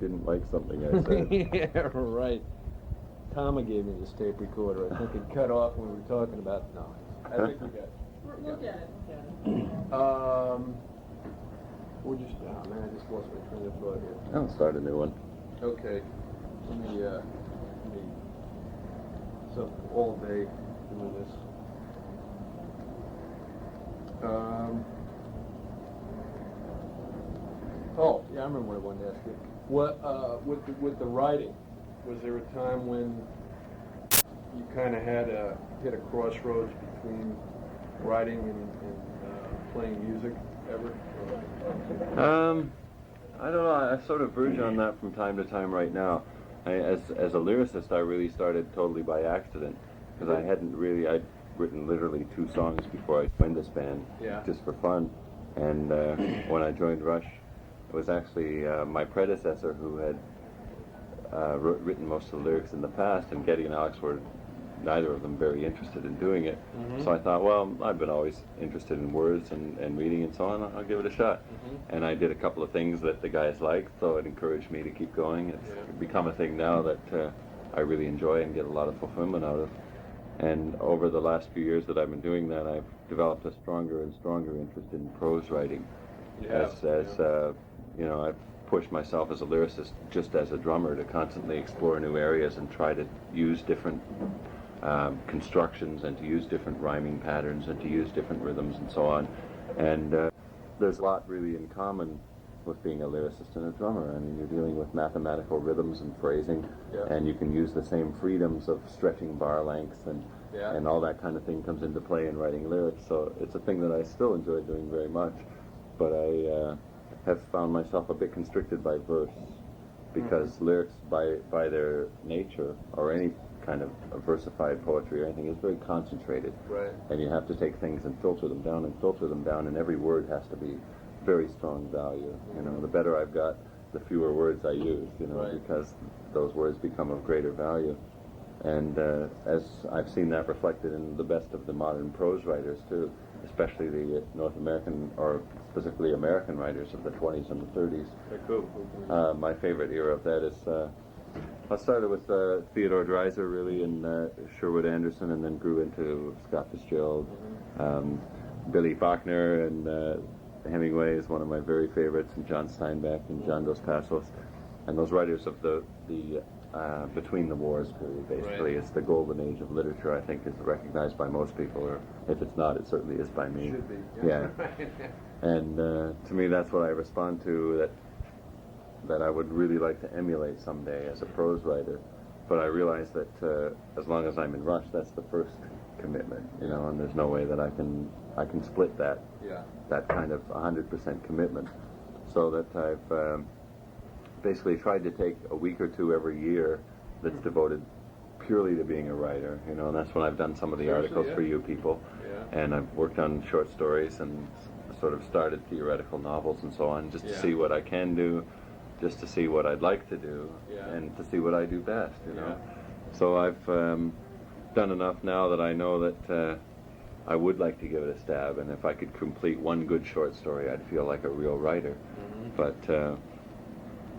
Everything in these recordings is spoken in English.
didn't like something I said. Yeah, right. Tama gave me this tape recorder. I think it cut off when we were talking about. No, I think we got it. We'll get it. We'll get it. We're just. Oh man, I just lost my train of thought here. I'll start a new one. Okay. Let me. So all day doing this. Oh, yeah, I remember what I wanted to ask you. What with the writing, was there a time when you kind of had hit a crossroads between writing and playing music ever? I don't know. I sort of verge on that from time to time right now. As a lyricist, I really started totally by accident because I hadn't really. I'd written literally 2 songs before I joined this band, just for fun. And when I joined Rush, it was actually my predecessor who had written most of the lyrics in the past, and Geddy and Alex were neither of them very interested in doing it. Mm-hmm. So I thought, well, I've been always interested in words and reading and so on. I'll give it a shot. Mm-hmm. And I did a couple of things that the guys liked, so it encouraged me to keep going. It's become a thing now that I really enjoy and get a lot of fulfillment out of. And over the last few years that I've been doing that, I've developed a stronger and stronger interest in prose writing. You know, I've pushed myself as a lyricist, just as a drummer, to constantly explore new areas and try to use different constructions and to use different rhyming patterns and to use different rhythms and so on. And there's a lot really in common with being a lyricist and a drummer. I mean, you're dealing with mathematical rhythms and phrasing, and you can use the same freedoms of stretching bar lengths and all that kind of thing comes into play in writing lyrics. So it's a thing that I still enjoy doing very much, but I have found myself a bit constricted by verse, because lyrics by their nature, or any kind of versified poetry or anything, is very concentrated. Right. And you have to take things and filter them down, and every word has to be very strong value. You know, the better I've got, the fewer words I use, you know, because those words become of greater value. And as I've seen that reflected in the best of the modern prose writers too, especially the North American, or specifically American writers of the 20s and the 30s. My favorite era of that is, I started with Theodore Dreiser, really, and Sherwood Anderson, and then grew into Scott Fitzgerald, Billy Faulkner, and Hemingway is one of my very favorites, and John Steinbeck and John Dos Passos, and those writers of the between the wars period, basically. It's the golden age of literature, I think, is recognized by most people, or if it's not, it certainly is by me. Should be. Yeah. And to me, that's what I respond to, that I would really like to emulate someday as a prose writer. But I realize that as long as I'm in Rush, that's the first commitment, you know, and there's no way that I can split that kind of 100% commitment. So that I've basically tried to take a week or two every year that's devoted purely to being a writer, you know, and that's when I've done some of the articles for you people, and I've worked on short stories and sort of started theoretical novels and so on, just to see what I can do, just to see what I'd like to do, and to see what I do best, you know. So I've done enough now that I know that I would like to give it a stab, and if I could complete one good short story, I'd feel like a real writer. But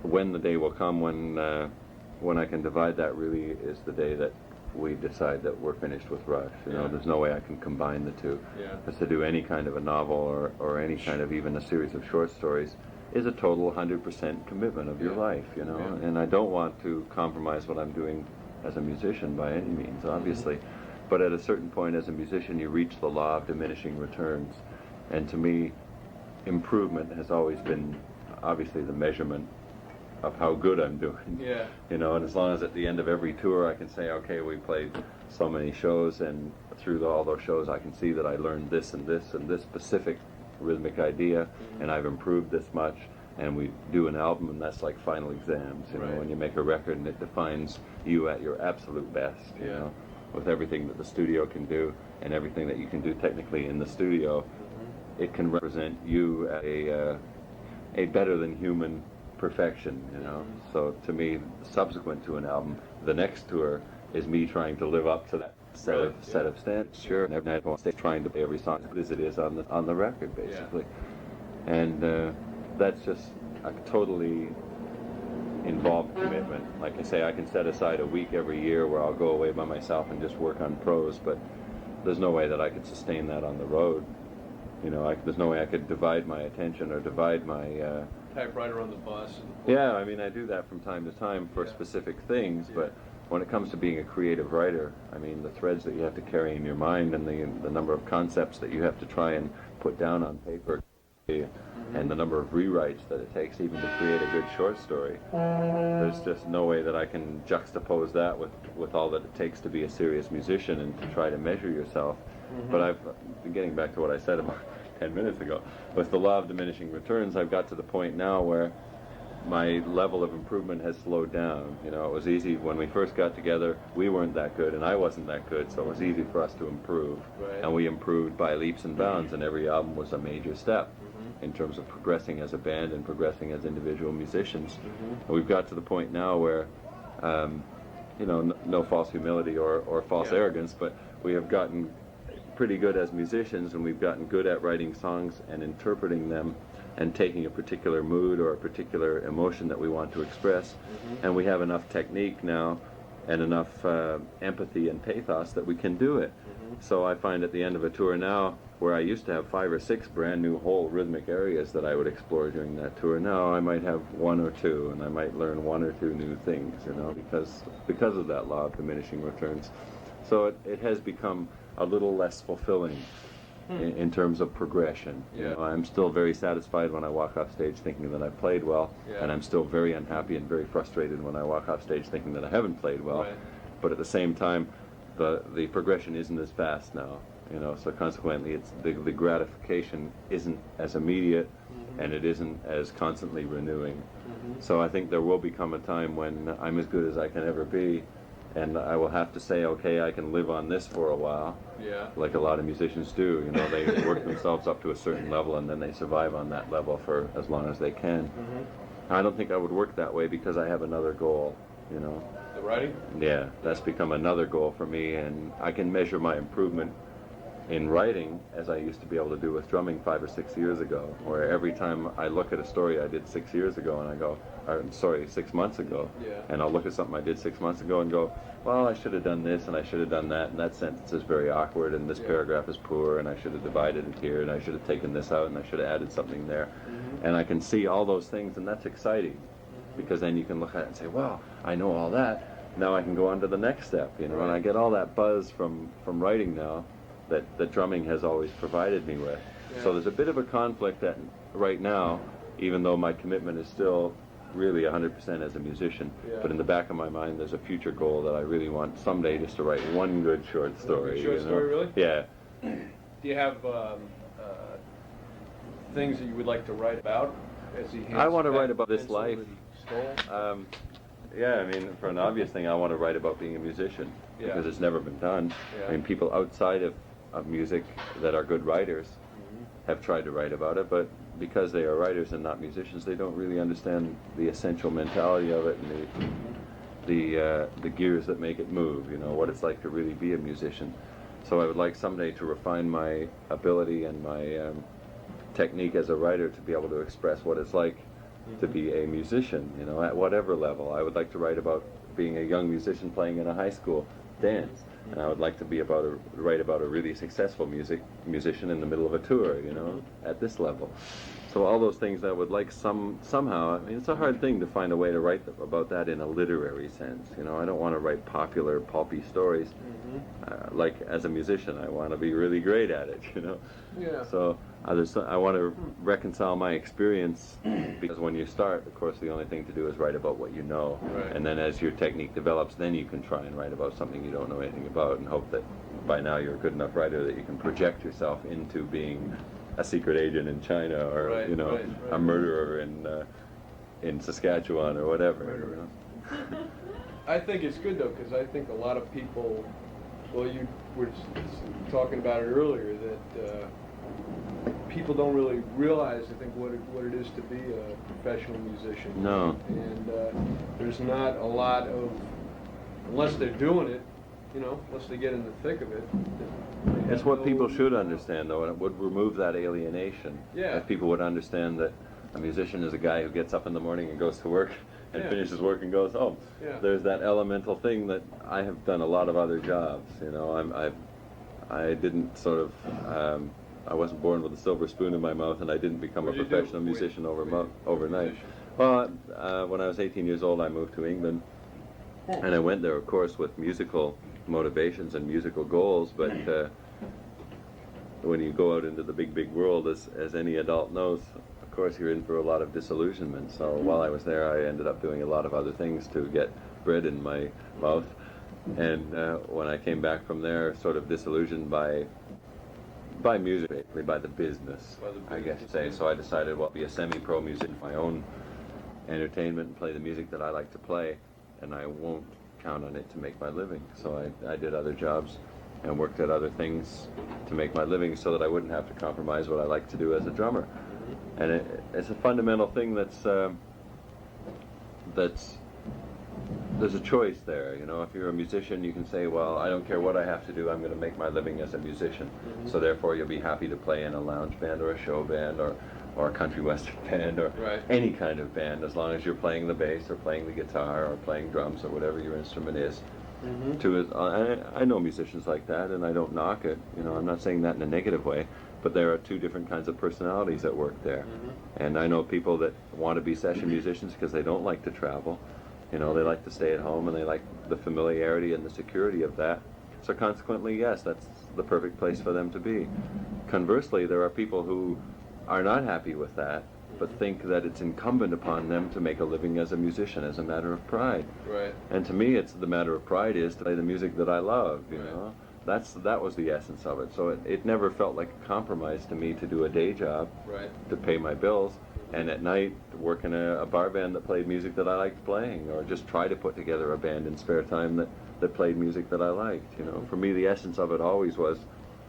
when the day will come when I can divide that, really is the day that we decide that we're finished with Rush. You know, there's no way I can combine the two. Because to do any kind of a novel or any kind of even a series of short stories is a total 100% commitment of your life, you know. And I don't want to compromise what I'm doing as a musician by any means, obviously. But at a certain point as a musician, you reach the law of diminishing returns. And to me, improvement has always been obviously the measurement of how good I'm doing. You know, and as long as at the end of every tour I can say, okay, we played so many shows, and through all those shows I can see that I learned this and this and this specific rhythmic idea, and I've improved this much, and we do an album, and that's like final exams, you know, when you make a record and it defines you at your absolute best, you know, with everything that the studio can do and everything that you can do technically in the studio. It can represent you at a better than human perfection, you know. So to me, subsequent to an album, the next tour is me trying to live up to that set of standards. Sure, and every night I stay trying to play every song as it is on the record, basically. And that's just a totally involved commitment. Like I say, I can set aside a week every year where I'll go away by myself and just work on prose, but there's no way that I could sustain that on the road. You know, there's no way I could divide my attention or divide my... Typewriter on the bus. Yeah, I mean, I do that from time to time for specific things, but when it comes to being a creative writer, I mean, the threads that you have to carry in your mind and the number of concepts that you have to try and put down on paper, and the number of rewrites that it takes even to create a good short story, there's just no way that I can juxtapose that with all that it takes to be a serious musician and to try to measure yourself. But I've, getting back to what I said about 10 minutes ago, with the law of diminishing returns, I've got to the point now where my level of improvement has slowed down. You know, it was easy when we first got together, we weren't that good and I wasn't that good, so it was easy for us to improve. Right. And we improved by leaps and bounds, and every album was a major step in terms of progressing as a band and progressing as individual musicians. And we've got to the point now where, you know, no false humility or false arrogance, but we have gotten pretty good as musicians, and we've gotten good at writing songs and interpreting them and taking a particular mood or a particular emotion that we want to express, and we have enough technique now and enough empathy and pathos that we can do it. So I find at the end of a tour now, where I used to have 5 or 6 brand new whole rhythmic areas that I would explore during that tour, now I might have 1 or 2, and I might learn 1 or 2 new things, you know, because of that law of diminishing returns. So it has become a little less fulfilling in terms of progression. You know, I'm still very satisfied when I walk off stage thinking that I've played well, and I'm still very unhappy and very frustrated when I walk off stage thinking that I haven't played well. But at the same time, the progression isn't as fast now. You know, so consequently, it's the gratification isn't as immediate, and it isn't as constantly renewing. So I think there will become a time when I'm as good as I can ever be, and I will have to say, okay, I can live on this for a while, like a lot of musicians do. You know, they work themselves up to a certain level, and then they survive on that level for as long as they can. I don't think I would work that way because I have another goal, you know. The writing? Yeah, that's become another goal for me, and I can measure my improvement in writing as I used to be able to do with drumming 5 or 6 years ago, where every time I look at a story I did 6 years ago and I go, sorry, 6 months ago, and I'll look at something I did 6 months ago and go, well, I should have done this and I should have done that, and that sentence is very awkward, and this paragraph is poor, and I should have divided it here, and I should have taken this out, and I should have added something there. And I can see all those things, and that's exciting, because then you can look at it and say, well, I know all that, now I can go on to the next step, you know, and I get all that buzz from writing now that drumming has always provided me with. So there's a bit of a conflict that right now, even though my commitment is still really 100% as a musician, but in the back of my mind there's a future goal that I really want someday just to write one good short story. Short story, really? Yeah. Do you have things that you would like to write about as he hands I want to back write about the this pencil life. that he stole? Yeah, I mean, for an obvious thing, I want to write about being a musician, because it's never been done. I mean, people outside of music that are good writers have tried to write about it, but because they are writers and not musicians, they don't really understand the essential mentality of it and the gears that make it move, you know, what it's like to really be a musician. So I would like someday to refine my ability and my technique as a writer to be able to express what it's like to be a musician, you know, at whatever level. I would like to write about being a young musician playing in a high school dance, and I would like to be write about a really successful musician in the middle of a tour, you know, at this level. So all those things I would like somehow. I mean, it's a hard thing to find a way to write about that in a literary sense. You know, I don't want to write popular, pulpy stories. Like as a musician, I want to be really great at it. You know. Yeah. So I want to reconcile my experience, because when you start, of course, the only thing to do is write about what you know, and then as your technique develops, then you can try and write about something you don't know anything about, and hope that by now you're a good enough writer that you can project yourself into being a secret agent in China, or you know, a murderer in Saskatchewan or whatever. You know? I think it's good though, because I think a lot of people. Well, you were talking about it earlier that people don't really realize, I think, what it is to be a professional musician. No. And there's not a lot of, unless they're doing it, you know, unless they get in the thick of it. It's what people should understand, though, and it would remove that alienation. Yeah. If people would understand that a musician is a guy who gets up in the morning and goes to work, and Yeah. finishes work and goes home. Yeah. There's that elemental thing that I have done a lot of other jobs. You know, I didn't sort of, I wasn't born with a silver spoon in my mouth, and I didn't become What a did you do? professional musician overnight. Musician. Well, when I was 18 years old, I moved to England, and I went there, of course, with musical motivations and musical goals, but when you go out into the big, big world, as any adult knows, of course, you're in for a lot of disillusionment. So while I was there, I ended up doing a lot of other things to get bread in my mouth. And when I came back from there, sort of disillusioned by music, basically by the business, I guess you'd say. So I decided, well, be a semi-pro musician, my own entertainment, and play the music that I like to play, and I won't count on it to make my living. So I did other jobs and worked at other things to make my living so that I wouldn't have to compromise what I like to do as a drummer. And it's a fundamental thing that's there's a choice there. You know, if you're a musician, you can say, well, I don't care what I have to do, I'm going to make my living as a musician. So therefore you'll be happy to play in a lounge band or a show band or a country western band or any kind of band, as long as you're playing the bass or playing the guitar or playing drums or whatever your instrument is. I know musicians like that, and I don't knock it. You know, I'm not saying that in a negative way, but there are two different kinds of personalities at work there. And I know people that want to be session musicians because they don't like to travel. You know, they like to stay at home, and they like the familiarity and the security of that. So consequently, yes, that's the perfect place for them to be. Conversely, there are people who are not happy with that, but think that it's incumbent upon them to make a living as a musician, as a matter of pride. Right. And to me, it's the matter of pride is to play the music that I love, you know. That was the essence of it. So it never felt like a compromise to me to do a day job, to pay my bills, and at night work in a bar band that played music that I liked playing, or just try to put together a band in spare time that played music that I liked. You know, for me, the essence of it always was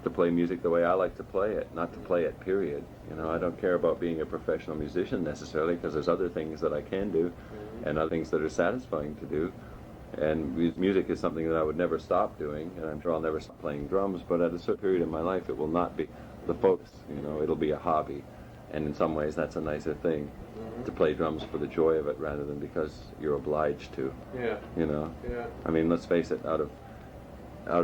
to play music the way I like to play it, not to play it, period. You know, I don't care about being a professional musician necessarily, because there's other things that I can do and other things that are satisfying to do. And music is something that I would never stop doing, and I'm sure I'll never stop playing drums, but at a certain period in my life it will not be the focus. You know, it'll be a hobby, and in some ways that's a nicer thing, to play drums for the joy of it rather than because you're obliged to. Yeah. You know? Yeah. I mean, let's face it, out of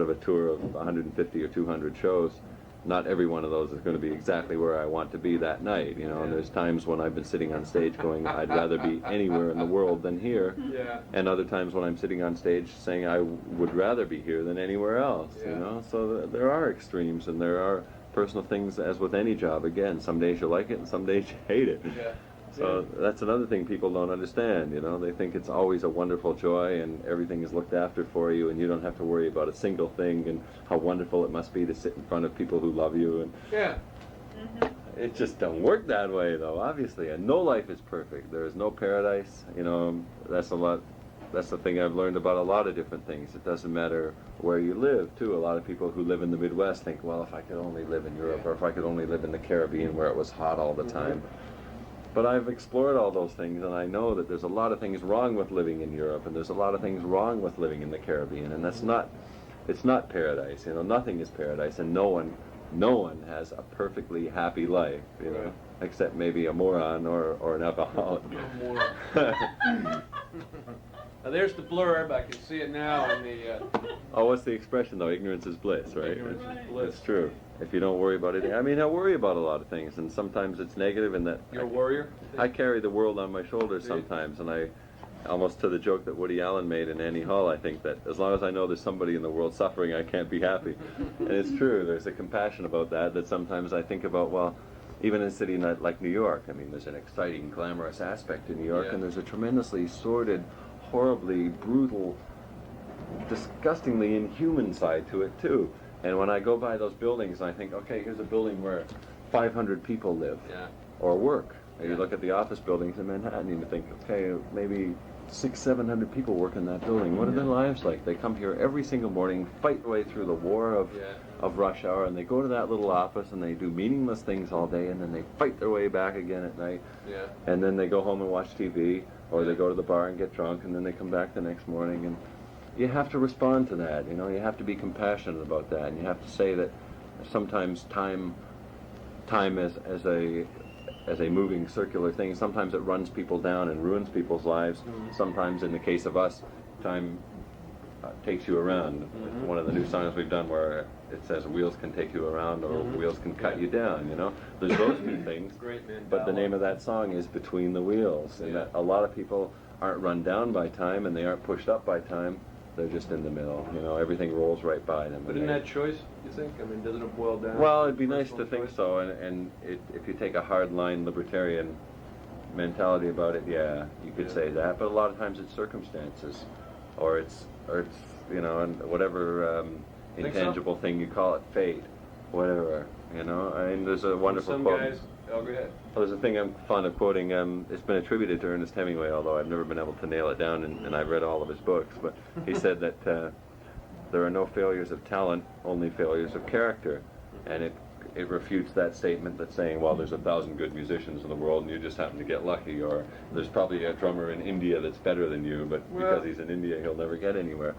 a tour of 150 or 200 shows, not every one of those is going to be exactly where I want to be that night, you know. And there's times when I've been sitting on stage going, I'd rather be anywhere in the world than here. Yeah. And other times when I'm sitting on stage saying I would rather be here than anywhere else, you know. So there are extremes, and there are personal things, as with any job. Again, some days you like it and some days you hate it. Yeah. So that's another thing people don't understand, you know. They think it's always a wonderful joy and everything is looked after for you and you don't have to worry about a single thing, and how wonderful it must be to sit in front of people who love you. And it just don't work that way, though, obviously. And no life is perfect. There is no paradise, you know. That's the thing I've learned about a lot of different things. It doesn't matter where you live, too. A lot of people who live in the Midwest think, well, if I could only live in Europe, or if I could only live in the Caribbean where it was hot all the time. But I've explored all those things, and I know that there's a lot of things wrong with living in Europe, and there's a lot of things wrong with living in the Caribbean, and it's not paradise. You know, nothing is paradise, and no one has a perfectly happy life, you know, except maybe a moron or an alcoholic. Now, there's the blurb. I can see it now in the... Oh, what's the expression, though? Ignorance is bliss, right? Ignorance is bliss. It's true. If you don't worry about it, I mean, I worry about a lot of things, and sometimes it's negative in that... You're a warrior? I carry the world on my shoulders sometimes, and I, almost to the joke that Woody Allen made in Annie Hall, I think that as long as I know there's somebody in the world suffering, I can't be happy. And it's true. There's a compassion about that sometimes I think about, well, even in a city like New York, I mean, there's an exciting, glamorous aspect to New York, and there's a tremendously sordid, horribly brutal, disgustingly inhuman side to it, too. And when I go by those buildings, I think, okay, here's a building where 500 people live or work. And you look at the office buildings in Manhattan, and you think, okay, maybe 600-700 people work in that building. What are their lives like? They come here every single morning, fight their way through the war of rush hour, and they go to that little office and they do meaningless things all day, and then they fight their way back again at night. And then they go home and watch TV, or they go to the bar and get drunk, and then they come back the next morning. And you have to respond to that, you know. You have to be compassionate about that, and you have to say that sometimes time as as a moving circular thing. Sometimes it runs people down and ruins people's lives. Sometimes, in the case of us, time takes you around. It's one of the new songs we've done where it says wheels can take you around or wheels can cut you down, you know. There's those two things. Great man. But the name of that song is Between the Wheels. And that a lot of people aren't run down by time and they aren't pushed up by time. They're just in the middle, you know. Everything rolls right by them. But in that choice, you think? I mean, doesn't it boil down? Well, it'd be nice to personal think choice? so. And if you take a hard-line libertarian mentality about it, yeah, you could say that. But a lot of times it's circumstances, or it's you know, and whatever intangible thing you call it, fate, whatever, you know. I mean, there's a wonderful Some quote. guys. Oh, go ahead. Well, there's a thing I'm fond of quoting. It's been attributed to Ernest Hemingway, although I've never been able to nail it down, and I've read all of his books. But he said that there are no failures of talent, only failures of character, and it refutes that statement that's saying, well, there's 1,000 good musicians in the world, and you just happen to get lucky, or there's probably a drummer in India that's better than you, but because he's in India, he'll never get anywhere.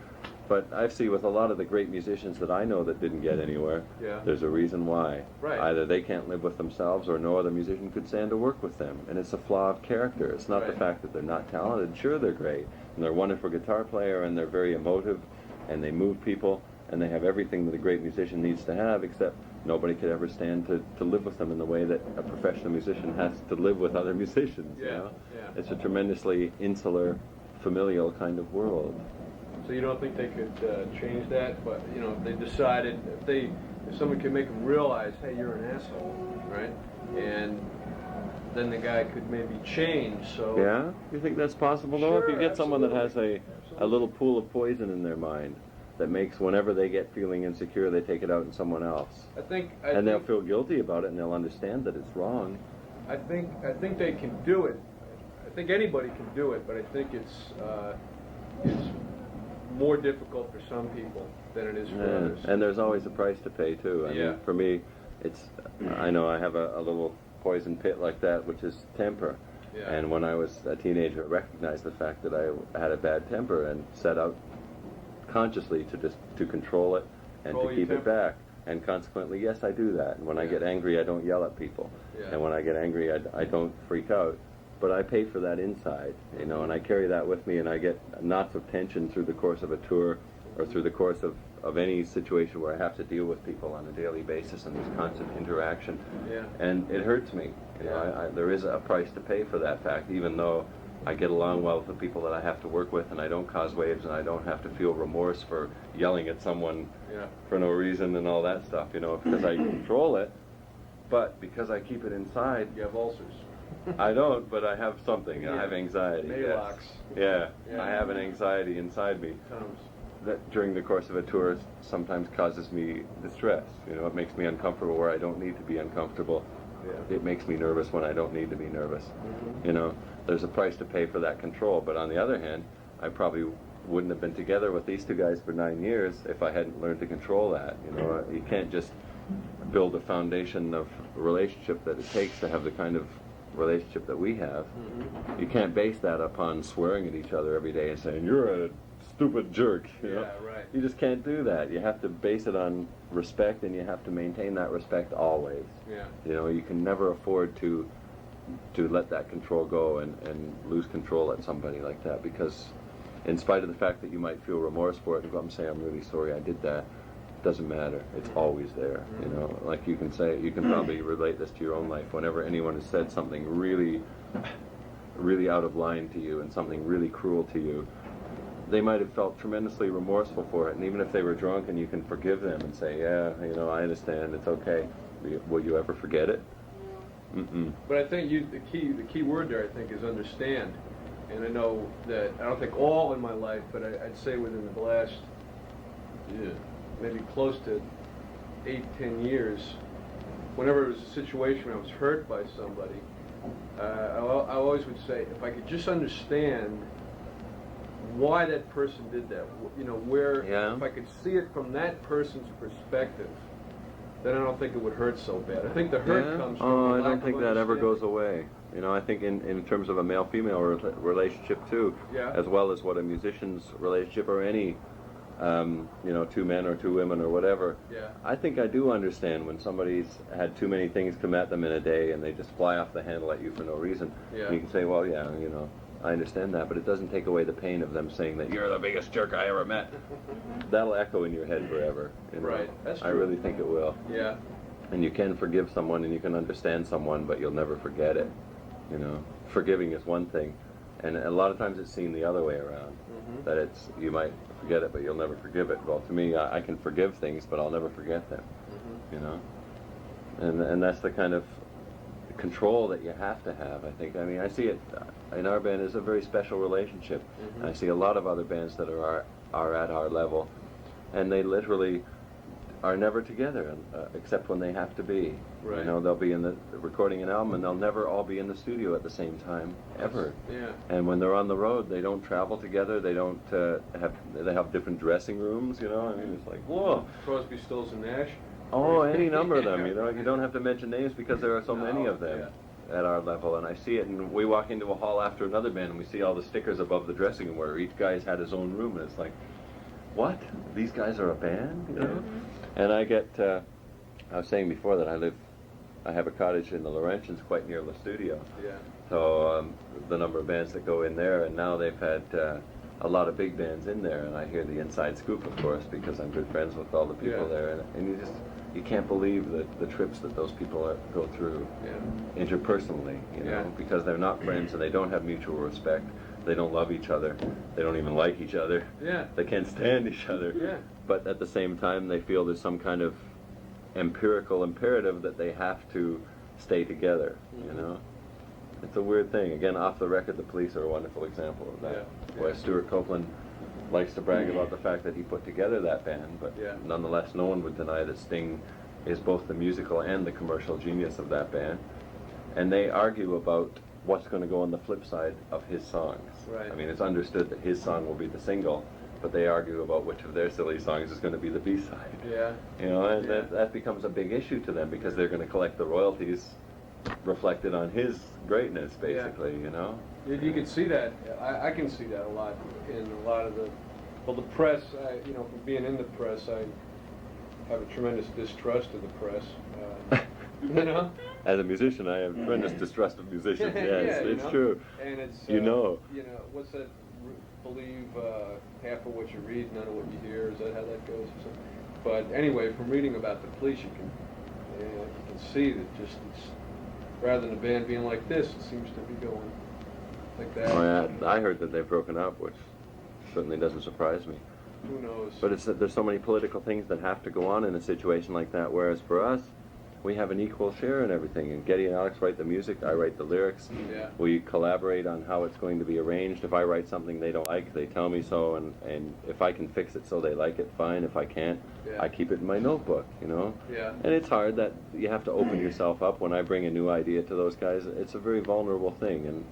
But I see with a lot of the great musicians that I know that didn't get anywhere, there's a reason why. Right. Either they can't live with themselves or no other musician could stand to work with them. And it's a flaw of character. It's not the fact that they're not talented. Sure, they're great. And they're a wonderful guitar player, and they're very emotive, and they move people, and they have everything that a great musician needs to have, except nobody could ever stand to live with them in the way that a professional musician has to live with other musicians. You know? It's a tremendously insular, familial kind of world. So you don't think they could change that? But you know, if they decided, if someone could make them realize, hey, you're an asshole, right? And then the guy could maybe change. So yeah, you think that's possible though? Sure, If you get someone that has absolutely. a little pool of poison in their mind that makes whenever they get feeling insecure, they take it out on someone else, I think they'll feel guilty about it, and they'll understand that it's wrong. I think they can do it. I think anybody can do it, but I think it's more difficult for some people than it is for others. And there's always a price to pay too. I mean, for me, I know I have a little poison pit like that, which is temper. Yeah. And when I was a teenager, I recognized the fact that I had a bad temper and set out consciously to control it and Control to your keep it temper. back. And consequently, yes, I do that. And when I get angry, I don't yell at people. Yeah. And when I get angry, I don't freak out. But I pay for that inside, you know, and I carry that with me, and I get knots of tension through the course of a tour or through the course of any situation where I have to deal with people on a daily basis and there's constant interaction. Yeah. And it hurts me. You know, there is a price to pay for that fact, even though I get along well with the people that I have to work with, and I don't cause waves, and I don't have to feel remorse for yelling at someone for no reason and all that stuff, you know, because I control it. But because I keep it inside, You have ulcers. I don't, but I have something. I have anxiety. Maalox. Yeah, Yeah. I have an anxiety inside me Tums. that during the course of a tour sometimes causes me distress. You know, it makes me uncomfortable where I don't need to be uncomfortable. Yeah. It makes me nervous when I don't need to be nervous. Mm-hmm. You know, there's a price to pay for that control. But on the other hand, I probably wouldn't have been together with these two guys for 9 years if I hadn't learned to control that. You know, you can't just build a foundation of relationship that it takes to have the kind of relationship that we have. Mm-hmm. You can't base that upon swearing at each other every day and saying, you're a stupid jerk. You know? Right. You just can't do that. You have to base it on respect, and you have to maintain that respect always. Yeah. You know, you can never afford to let that control go and lose control at somebody like that, because in spite of the fact that you might feel remorse for it and go up and say, I'm really sorry I did that, it doesn't matter. It's always there. You know, like you can say, you can probably relate this to your own life. Whenever anyone has said something really, really out of line to you and something really cruel to you, they might have felt tremendously remorseful for it. And even if they were drunk and you can forgive them and say, yeah, you know, I understand, it's okay. Will you ever forget it? Mm-mm. But I think the key word there, I think, is understand. And I know that, I don't think all in my life, but I'd say within the last, maybe close to 8-10 years, whenever it was a situation where I was hurt by somebody, I always would say, if I could just understand why that person did that, you know, if I could see it from that person's perspective, then I don't think it would hurt so bad. I think the hurt comes from the I lack don't of think that ever understanding. goes away. You know, I think in terms of a male-female relationship too, Yeah. as well as what a musician's relationship or any 2 men or 2 women or whatever. Yeah. I think I do understand when somebody's had too many things come at them in a day and they just fly off the handle at you for no reason. Yeah. And you can say, well, yeah, I understand that, but it doesn't take away the pain of them saying that you're the biggest jerk I ever met. That'll echo in your head forever. Right. That's true. I really think it will. Yeah. And you can forgive someone and you can understand someone, but you'll never forget it. Forgiving is one thing, and a lot of times it's seen the other way around. Mm-hmm. That you might forget it, but you'll never forgive it. Well, to me, I can forgive things, but I'll never forget them. Mm-hmm. And that's the kind of control that you have to have, I think. I mean, I see it in our band as a very special relationship. Mm-hmm. And I see a lot of other bands that are at our level, and they literally are never together, except when they have to be. Right. They'll be recording an album, and they'll never all be in the studio at the same time, ever. Yeah. And when they're on the road, they don't travel together. They don't they have different dressing rooms. I mean, it's like, whoa. Crosby, Stills, and Nash. Oh, any number of them. You don't have to mention names because there are so many of them yeah. at our level. And I see it, and we walk into a hall after another band, and we see all the stickers above the dressing room where each guy's had his own room, and it's like, what? These guys are a band? Mm-hmm. And I get, I was saying before that I have a cottage in the Laurentians quite near the studio. Yeah. So the number of bands that go in there, and now they've had a lot of big bands in there, and I hear the inside scoop, of course, because I'm good friends with all the people Yeah. there, and you can't believe the trips that those people go through interpersonally, Yeah. because they're not friends and they don't have mutual respect. They don't love each other. They don't even like each other. Yeah. They can't stand each other. Yeah. But at the same time, they feel there's some kind of empirical imperative that they have to stay together, Mm-hmm. It's a weird thing. Again, off the record, the Police are a wonderful example of that. Yeah. Where Stuart Copeland likes to brag about the fact that he put together that band, but Yeah. nonetheless, no one would deny that Sting is both the musical and the commercial genius of that band. And they argue about what's going to go on the flip side of his songs. Right. I mean, it's understood that his song will be the single, but they argue about which of their silly songs is going to be the B-side. Yeah. And Yeah. that becomes a big issue to them because they're going to collect the royalties reflected on his greatness, basically, You can see that. I can see that a lot in a lot of the press. From being in the press, I have a tremendous distrust of the press. As a musician, I have tremendous distrust of musicians. Yes, Yeah, it's true. And it's what's that? Believe half of what you read, none of what you hear. Is that how that goes? Or something? But anyway, from reading about the Police, you can see that it's rather than the band being like this, it seems to be going like that. Oh, yeah. I heard that they've broken up, which certainly doesn't surprise me. Who knows? But there's so many political things that have to go on in a situation like that, whereas for us, we have an equal share in everything. And Geddy and Alex write the music, I write the lyrics. Yeah. We collaborate on how it's going to be arranged. If I write something they don't like, they tell me so, and if I can fix it so they like it, fine. If I can't, Yeah. I keep it in my notebook, Yeah. And it's hard that you have to open yourself up. When I bring a new idea to those guys, it's a very vulnerable thing, and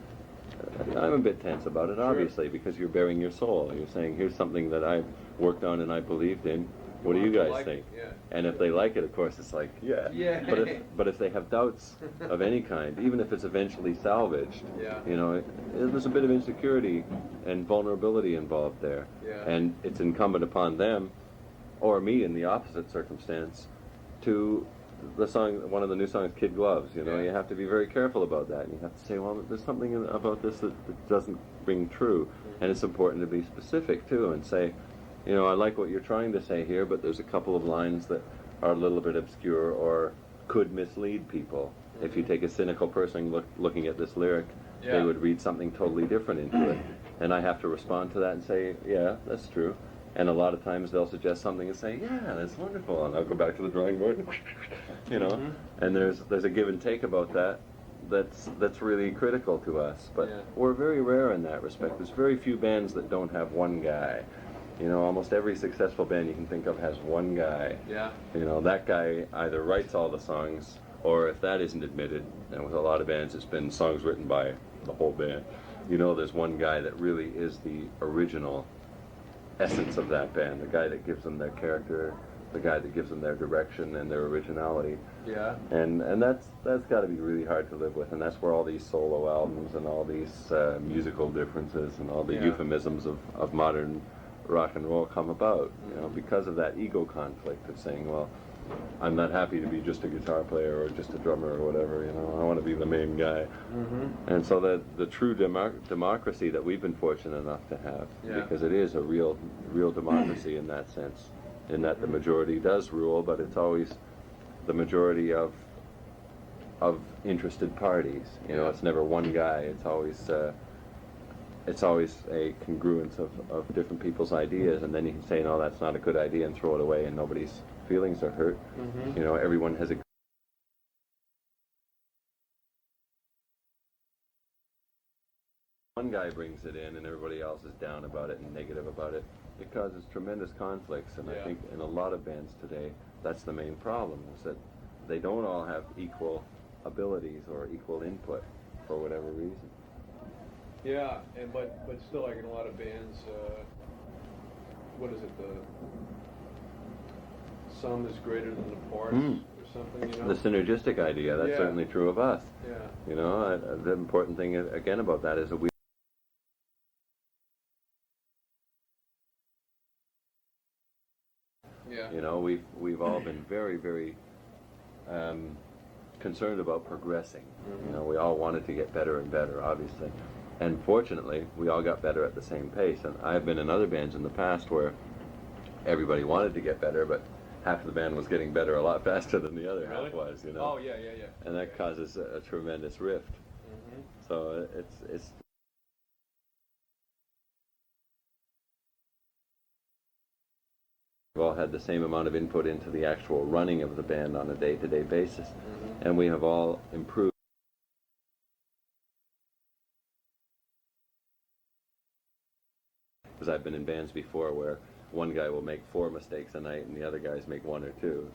I'm a bit tense about it, obviously, because you're bearing your soul. You're saying, here's something that I worked on and I believed in. What do you guys like think? it, yeah. And if they like it, of course, it's like, yeah. Yeah. But if they have doubts of any kind, even if it's eventually salvaged, Yeah. there's a bit of insecurity and vulnerability involved there. Yeah. And it's incumbent upon them, or me in the opposite circumstance, to one of the new songs, Kid Gloves. Yeah. You have to be very careful about that, and you have to say, well, there's something about this that doesn't ring true, and it's important to be specific too, and say, I like what you're trying to say here, but there's a couple of lines that are a little bit obscure or could mislead people. If you take a cynical person looking at this lyric, they would read something totally different into it. And I have to respond to that and say, yeah, that's true. And a lot of times they'll suggest something and say, yeah, that's wonderful. And I'll go back to the drawing board, And there's a give and take about that. That's really critical to us. But we're very rare in that respect. There's very few bands that don't have one guy. Almost every successful band you can think of has one guy. Yeah. That guy either writes all the songs, or if that isn't admitted, and with a lot of bands it's been songs written by the whole band, there's one guy that really is the original essence of that band, the guy that gives them their character, the guy that gives them their direction and their originality. Yeah. And that's got to be really hard to live with, and that's where all these solo albums and all these musical differences and all the euphemisms of modern rock and roll come about, you know, because of that ego conflict of saying, well, I'm not happy to be just a guitar player or just a drummer or whatever, you know, I want to be the main guy. And so the true democracy that we've been fortunate enough to have, because it is a real democracy in that sense, in that the majority does rule, but it's always the majority of interested parties. You know, it's never one guy. It's always a congruence of different people's ideas, and then you can say, no, that's not a good idea, and throw it away, and nobody's feelings are hurt. You know, everyone has a one guy brings it in and everybody else is down about it and negative about it. It causes tremendous conflicts, and I think in a lot of bands today, that's the main problem, is that they don't all have equal abilities or equal input for whatever reason. Yeah, and but still, like in a lot of bands, what is it? The sum is greater than the parts, or something. You know, The synergistic idea. That's certainly true of us. Yeah. You know, the important thing again about that is that we. Yeah. You know, we've all been very, very concerned about progressing. You know, we all wanted to get better and better, obviously. And fortunately, we all got better at the same pace. And I've been in other bands in the past where everybody wanted to get better, but half of the band was getting better a lot faster than the other half was, you know. Oh, yeah. And that causes a tremendous rift. So it's we've all had the same amount of input into the actual running of the band on a day-to-day basis, and we have all improved. Because I've been in bands before where one guy will make 4 mistakes a night and the other guys make 1 or 2,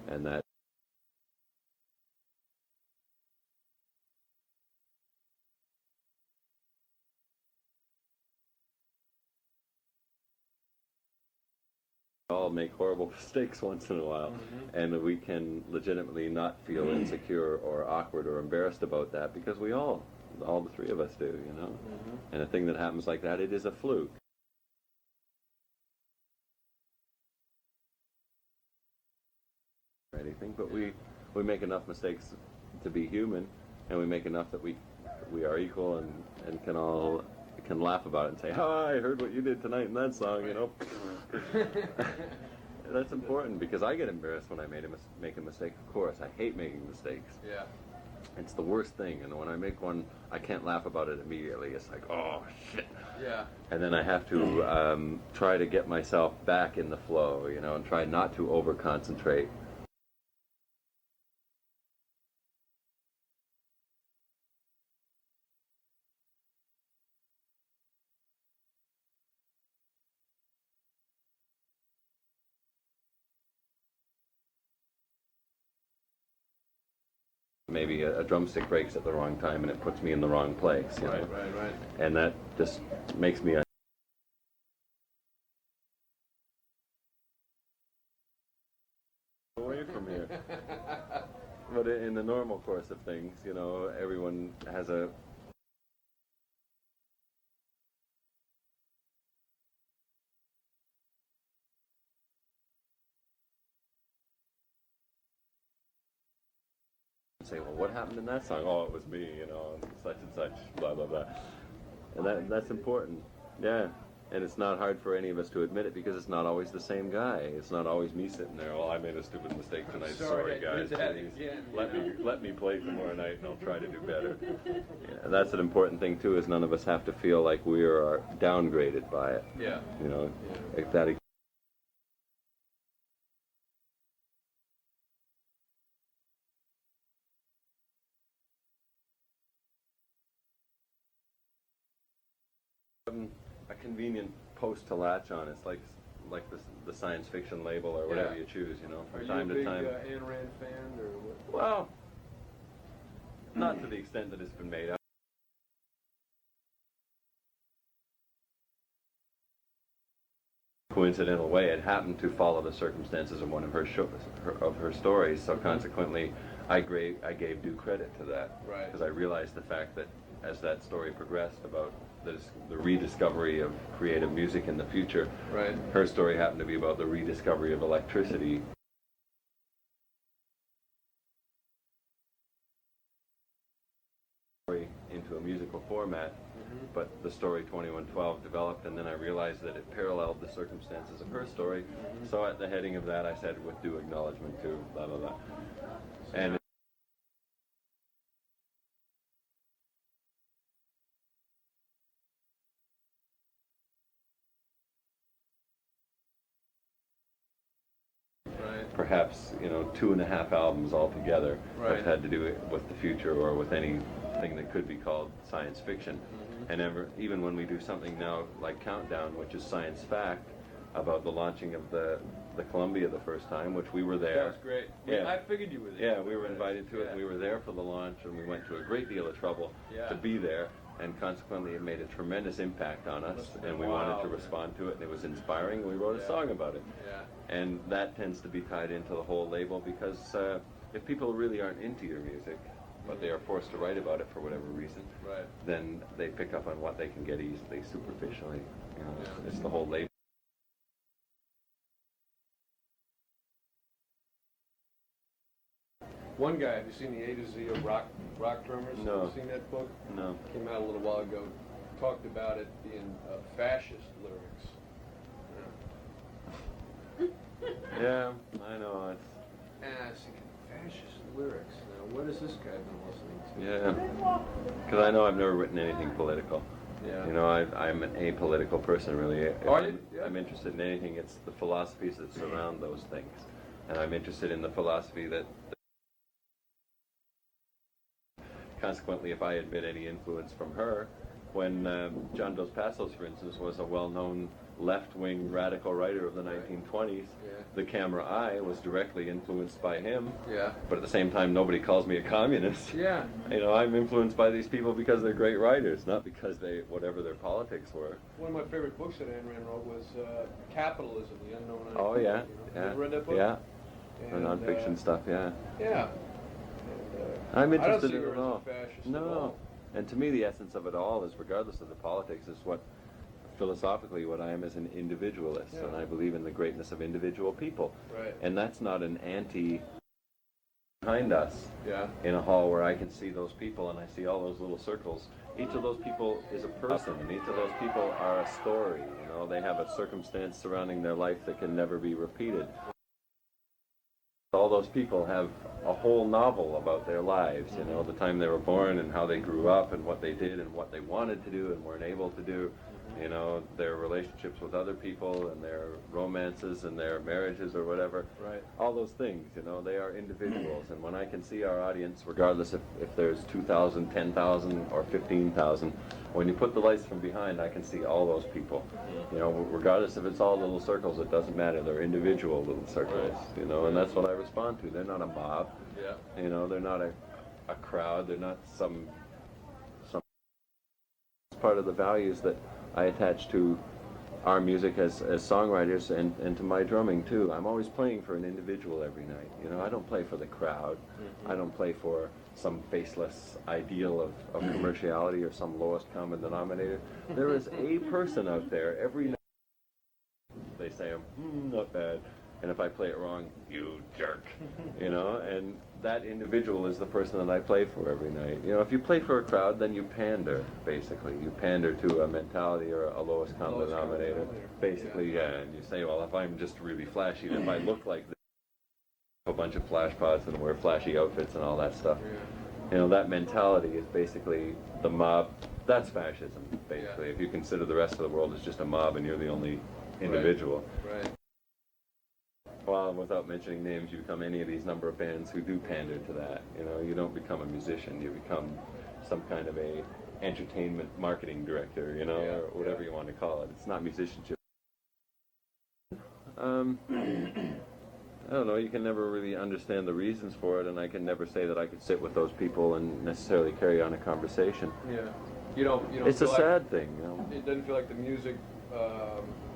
and that all make horrible mistakes once in a while, and we can legitimately not feel insecure or awkward or embarrassed about that, because we all the 3 of us do, you know. And a thing that happens like that, it is a fluke. Or anything, but we make enough mistakes to be human, and we make enough that we are equal and can laugh about it and say, "Oh, I heard what you did tonight in that song," you know. That's important, because I get embarrassed when I make a mistake. Of course, I hate making mistakes. Yeah. It's the worst thing, and when I make one, I can't laugh about it immediately. It's like, oh shit. Yeah. And then I have to try to get myself back in the flow, you know, and try not to over concentrate. Maybe a drumstick breaks at the wrong time and it puts me in the wrong place, you know? Right. And that just makes me away from here. But in the normal course of things, you know, everyone has a say, well, what happened in that song? Oh, it was me, you know, such and such, blah, blah, blah. And that's important. Yeah. And it's not hard for any of us to admit it, because it's not always the same guy. It's not always me sitting there, well, I made a stupid mistake tonight. Sorry guys. Let me play tomorrow night and I'll try to do better. Yeah, that's an important thing too, is none of us have to feel like we are downgraded by it. Yeah. You know, if that a convenient post to latch on. It's like the science fiction label or whatever you choose, you know, from time to time. Are you a big Ayn Rand fan, or what? Well, not to the extent that it's been made out. Coincidental way, it happened to follow the circumstances of one of her stories, so consequently I gave due credit to that, Right. because I realized the fact that as that story progressed about the rediscovery of creative music in the future. Right. Her story happened to be about the rediscovery of electricity. Into a musical format, but the story 2112 developed, and then I realized that it paralleled the circumstances of her story. So at the heading of that, I said, with due acknowledgement to blah blah blah. And perhaps 2.5 albums altogether have had to do with the future or with anything that could be called science fiction. And even when we do something now like Countdown, which is science fact, about the launching of the Columbia the first time, which we were there. That was great. Yeah. I figured you were there. Yeah, we were invited to it, and we were there for the launch, and we went to a great deal of trouble to be there, and consequently it made a tremendous impact on us, and we wanted to respond to it, and it was inspiring. We wrote a song about it. And that tends to be tied into the whole label, because if people really aren't into your music, but they are forced to write about it for whatever reason, then they pick up on what they can get easily, superficially. It's the whole label. One guy, have you seen the A to Z of rock drummers? No. Have you seen that book? No. Came out a little while ago. Talked about it being fascist lyrics. Yeah, I know. And I was thinking, fascist lyrics. Now, what has this guy been listening to? Yeah, because I know I've never written anything political. Yeah. I'm an apolitical person, really. If Are you? Yeah. I'm interested in anything, it's the philosophies that surround those things. And I'm interested in the philosophy that consequently, if I admit any influence from her, when John Dos Passos, for instance, was a well-known left-wing radical writer of the 1920s, the camera eye was directly influenced by him. Yeah. But at the same time, nobody calls me a communist. Yeah. I'm influenced by these people because they're great writers, not because whatever their politics were. One of my favorite books that Ayn Rand wrote was Capitalism, the Unknown Enemy. Oh, yeah. You ever read that book? Yeah. And, The nonfiction stuff, yeah. Yeah. I'm I don't interested see in her it as a all. fascist at No. all. And to me, the essence of it all is, regardless of the politics, is philosophically what I am as an individualist. Yeah. And I believe in the greatness of individual people. Right. And that's not an anti behind us Yeah. in a hall where I can see those people and I see all those little circles. Each of those people is a person, and each of those people are a story. They have a circumstance surrounding their life that can never be repeated. All those people have a whole novel about their lives, the time they were born and how they grew up and what they did and what they wanted to do and weren't able to do, their relationships with other people and their romances and their marriages or whatever. Right. All those things, they are individuals. And when I can see our audience, regardless if there's 2,000, 10,000, or 15,000, when you put the lights from behind, I can see all those people. Regardless if it's all little circles, it doesn't matter. They're individual little circles, and that's what I respond to. They're not a mob. Yeah. They're not a crowd. They're not some part of the values that I attach to our music as songwriters and to my drumming too. I'm always playing for an individual every night. I don't play for the crowd. I don't play for some faceless ideal of commerciality or some lowest common denominator. There is a person out there every night. They say, not bad. And if I play it wrong, you jerk. And that individual is the person that I play for every night. If you play for a crowd, then you pander, basically. You pander to a mentality or a lowest common denominator. Basically, yeah. And you say, well, if I'm just really flashy, if I look like this, a bunch of flash pots and wear flashy outfits and all that stuff. That mentality is basically the mob. That's fascism, basically. If you consider the rest of the world as just a mob and you're the only individual. Right. Well, without mentioning names, you become any of these number of bands who do pander to that. You don't become a musician. You become some kind of a entertainment marketing director, or whatever you want to call it. It's not musicianship. I don't know. You can never really understand the reasons for it, and I can never say that I could sit with those people and necessarily carry on a conversation. Yeah. You don't It's a feel sad thing. It doesn't feel like the music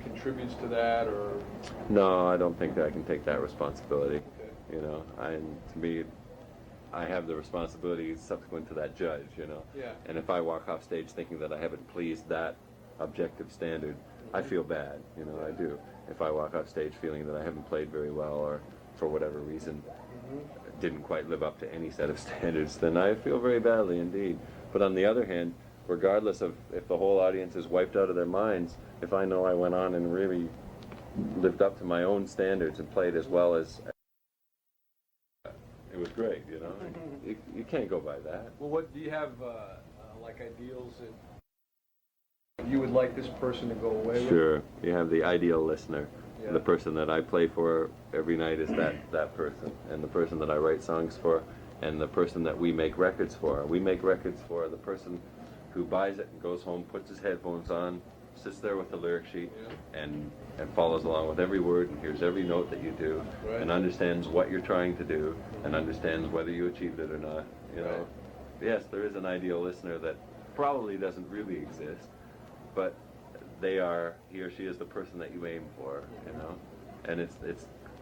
contributes to that, or... No, I don't think that I can take that responsibility. Okay. To me, I have the responsibility subsequent to that judge, you know. Yeah. And if I walk off stage thinking that I haven't pleased that objective standard, I feel bad, you know, I do. If I walk off stage feeling that I haven't played very well or for whatever reason didn't quite live up to any set of standards, then I feel very badly indeed. But on the other hand, regardless of if the whole audience is wiped out of their minds, if I know I went on and really lived up to my own standards and played as well as it was great, you know. You can't go by that. Well, what do you have, like ideals that you would like this person to go away with? Sure. You have the ideal listener. Yeah. The person that I play for every night is that person. And the person that I write songs for, and the person that we make records for. We make records for the person who buys it and goes home, puts his headphones on, sits there with the lyric sheet, and follows along with every word and hears every note that you do, Right. and understands what you're trying to do, and understands whether you achieved it or not. You know, Right. yes, there is an ideal listener that probably doesn't really exist, but he or she is the person that you aim for. You know, and it's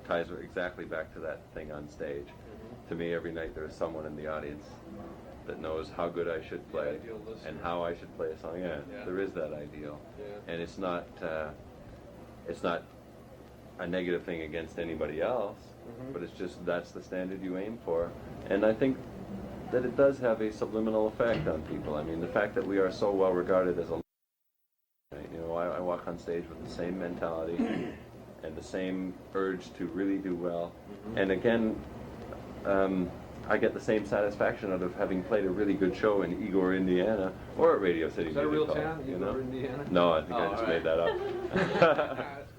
ties exactly back to that thing on stage. To me, every night there is someone in the audience that knows how good I should play ideal listener. and how I should play a song. Yeah, Yeah. there is that ideal, Yeah. and it's not a negative thing against anybody else, but it's just that's the standard you aim for. And I think that it does have a subliminal effect on people. I mean, the fact that we are so well regarded as a, you know, I walk on stage with the same mentality and the same urge to really do well, and again, I get the same satisfaction out of having played a really good show in Igor, Indiana, or at Radio City Is that a Music real Hall, town, you Igor, know? Indiana? No, I think Oh, I just all made right. that up. That's